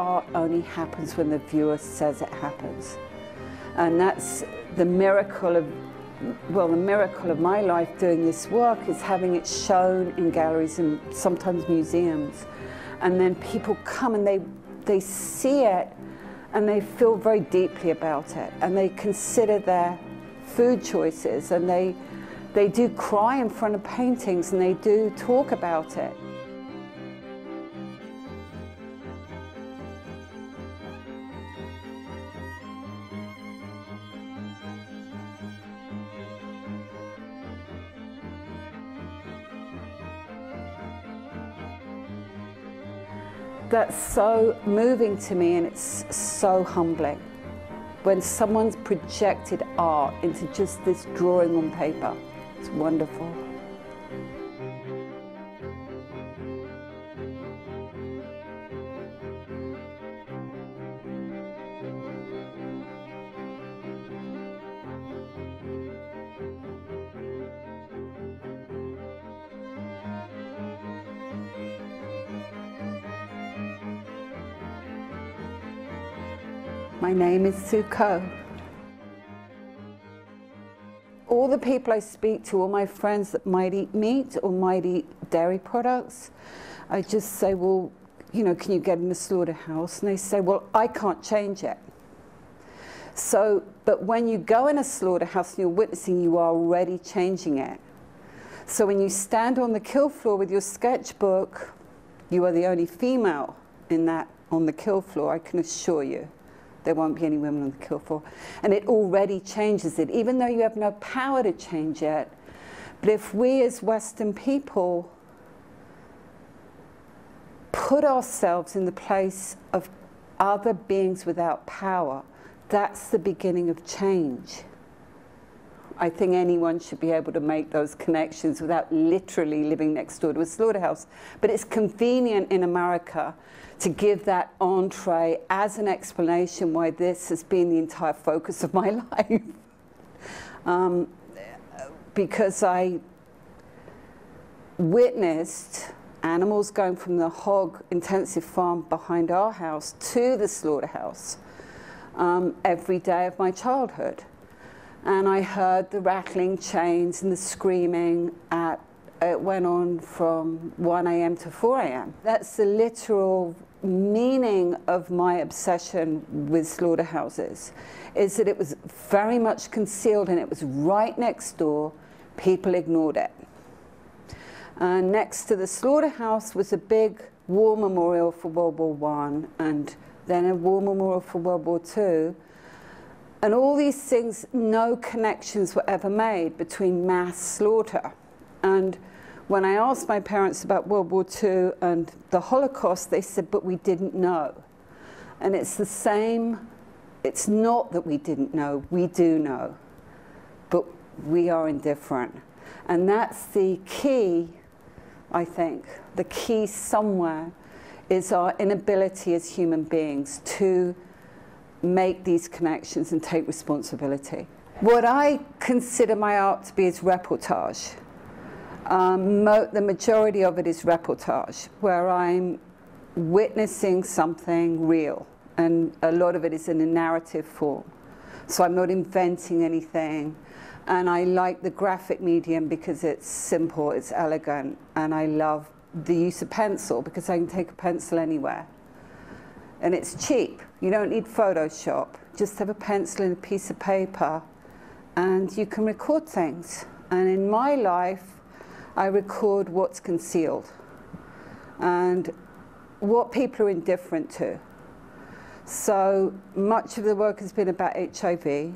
art only happens when the viewer says it happens. And that's the miracle of, well, the miracle of my life doing this work is having it shown in galleries and sometimes museums. And then people come and they see it and they feel very deeply about it, and they consider their food choices, and they do cry in front of paintings, and they do talk about it. That's so moving to me, and it's so humbling when someone's projected art into just this drawing on paper. It's wonderful. My name is Sue Coe. All the people I speak to, all my friends that might eat meat or might eat dairy products, I just say, well, you know, can you get in the slaughterhouse? And they say, well, I can't change it. So, but when you go in a slaughterhouse and you're witnessing, you are already changing it. So when you stand on the kill floor with your sketchbook, you are the only female in that, on the kill floor, I can assure you. There won't be any women on the kill floor. And it already changes it, even though you have no power to change it. But if we as Western people put ourselves in the place of other beings without power, that's the beginning of change. I think anyone should be able to make those connections without literally living next door to a slaughterhouse. But it's convenient in America to give that entree as an explanation why this has been the entire focus of my life. Because I witnessed animals going from the hog intensive farm behind our house to the slaughterhouse every day of my childhood. And I heard the rattling chains and the screaming it went on from 1 a.m. to 4 a.m. That's the literal meaning of my obsession with slaughterhouses, is that it was very much concealed and it was right next door. People ignored it. Next to the slaughterhouse was a big war memorial for World War I, and then a war memorial for World War II. And all these things, no connections were ever made between mass slaughter. And when I asked my parents about World War II and the Holocaust, they said, but we didn't know. And it's the same, it's not that we didn't know, we do know. But we are indifferent. And that's the key, I think. The key somewhere is our inability as human beings to make these connections and take responsibility. What I consider my art to be is reportage. The majority of it is reportage, where I'm witnessing something real, and a lot of it is in a narrative form. So I'm not inventing anything, and I like the graphic medium because it's simple, it's elegant, and I love the use of pencil because I can take a pencil anywhere. And it's cheap. You don't need Photoshop. Just have a pencil and a piece of paper, and you can record things. And in my life, I record what's concealed and what people are indifferent to. So much of the work has been about HIV,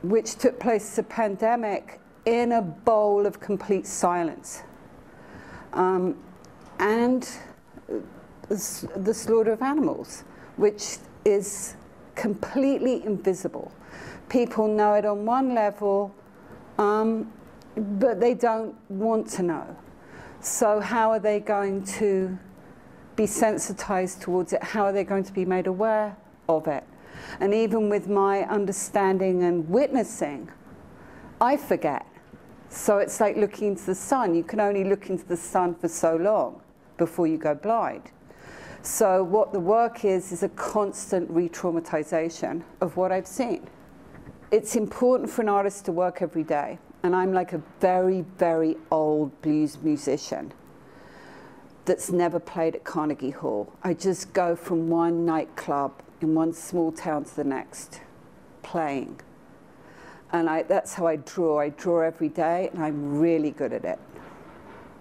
which took place as a pandemic in a bowl of complete silence. And the slaughter of animals, which is completely invisible. People know it on one level, but they don't want to know. So how are they going to be sensitized towards it? How are they going to be made aware of it? And even with my understanding and witnessing, I forget. So it's like looking into the sun. You can only look into the sun for so long before you go blind. So what the work is a constant re-traumatization of what I've seen. It's important for an artist to work every day. And I'm like a very, very old blues musician that's never played at Carnegie Hall. I just go from one nightclub in one small town to the next, playing. And that's how I draw. I draw every day, and I'm really good at it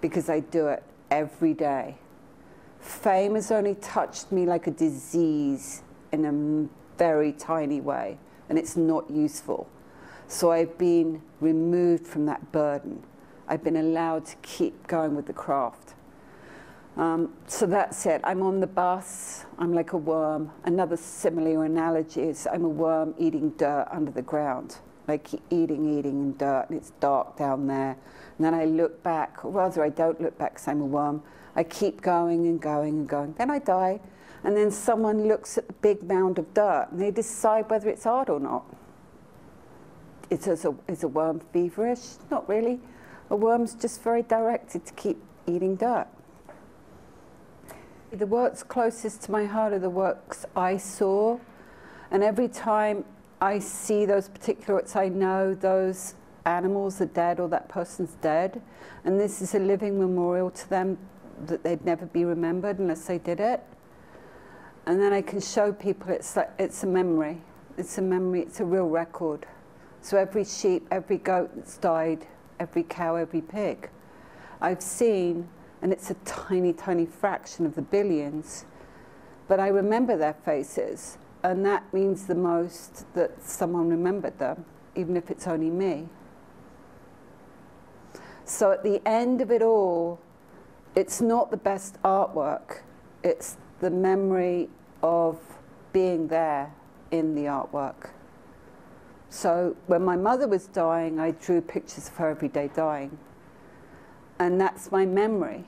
because I do it every day. Fame has only touched me like a disease in a very tiny way, and it's not useful. So I've been removed from that burden. I've been allowed to keep going with the craft. So that's it. I'm on the bus. I'm like a worm. Another simile or analogy is I'm a worm eating dirt under the ground, like eating in dirt, and it's dark down there. And then I look back, or rather I don't look back because I'm a worm. I keep going and going and going. Then I die, and then someone looks at the big mound of dirt, and they decide whether it's art or not. Is a worm feverish? Not really. A worm's just very directed to keep eating dirt. The works closest to my heart are the works I saw, and every time I see those particular works, I know those animals are dead or that person's dead, and this is a living memorial to them that they'd never be remembered unless they did it. And then I can show people it's a memory. It's a memory, it's a real record. So every sheep, every goat that's died, every cow, every pig, I've seen, and it's a tiny, tiny fraction of the billions, but I remember their faces, and that means the most that someone remembered them, even if it's only me. So at the end of it all, it's not the best artwork, it's the memory of being there in the artwork. So when my mother was dying, I drew pictures of her every day dying. And that's my memory.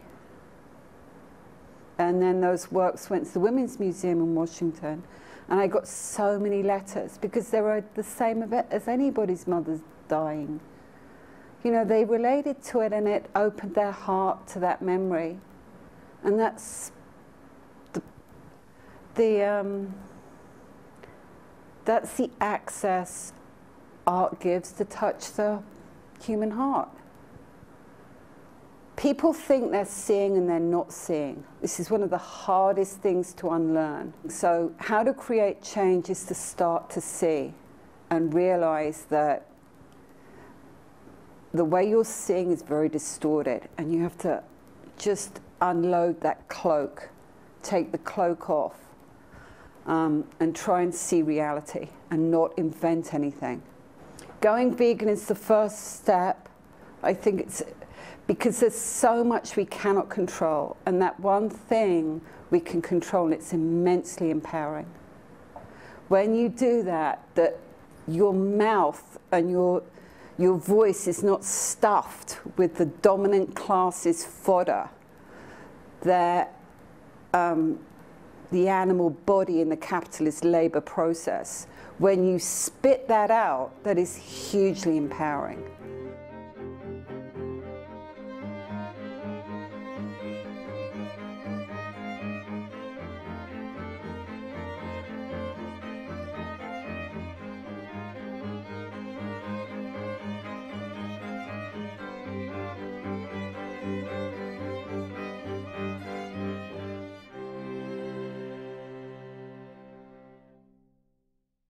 And then those works went to the Women's Museum in Washington. And I got so many letters because they were the same as anybody's mother's dying. You know, they related to it, and it opened their heart to that memory. And that's that's the access art gives to touch the human heart. People think they're seeing and they're not seeing. This is one of the hardest things to unlearn. So how to create change is to start to see and realize that the way you're seeing is very distorted, and you have to just unload that cloak, take the cloak off, and try and see reality and not invent anything. Going vegan is the first step. I think it's because there's so much we cannot control, and that one thing we can control, and it's immensely empowering. When you do that, that your mouth and your voice is not stuffed with the dominant class's fodder, the animal body in the capitalist labor process. When you spit that out, that is hugely empowering.